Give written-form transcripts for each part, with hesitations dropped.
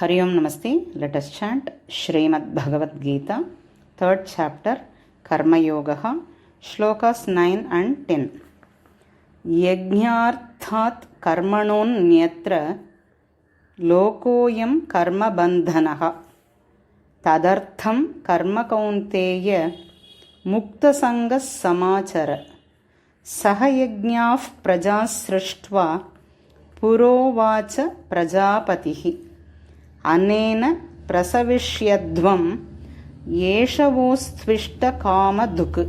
Hari Om Namaste. Let us chant Srimad Bhagavad Gita, 3rd chapter, Karma Yogaha, Shlokas 9 and 10. Yajñārthat karmanonyatra lokoyam karma bandhanaha tadartham karma kaunteya mukta sangas samachara sahayajñāః prajas srishtva purovacha prajapatihi అనేన ప్రసవిష్యధ్వం ఏషవోస్త్విష్టకామధుక్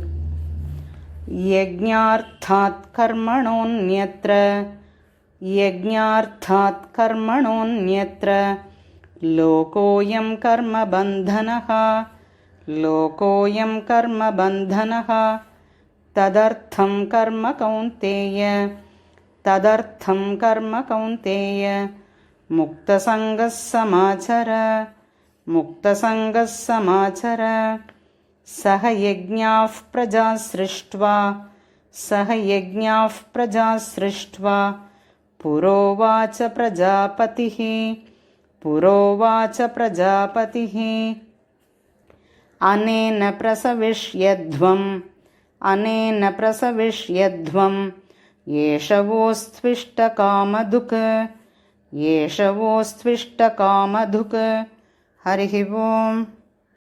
యజ్ఞార్థాత్ కర్మణోన్యత్ర లోకోయం కర్మబంధనః తదర్థం కర్మ కౌంతేయ ముక్తసంగః సమాచర సహ యజ్ఞాః ప్రజా సృష్ట్వా పురోవాచ ప్రజాపతిః అనేన ప్రసవిష్యధ్వం ఏషవోస్త్విష్టకామధుక్ హరి ఓం.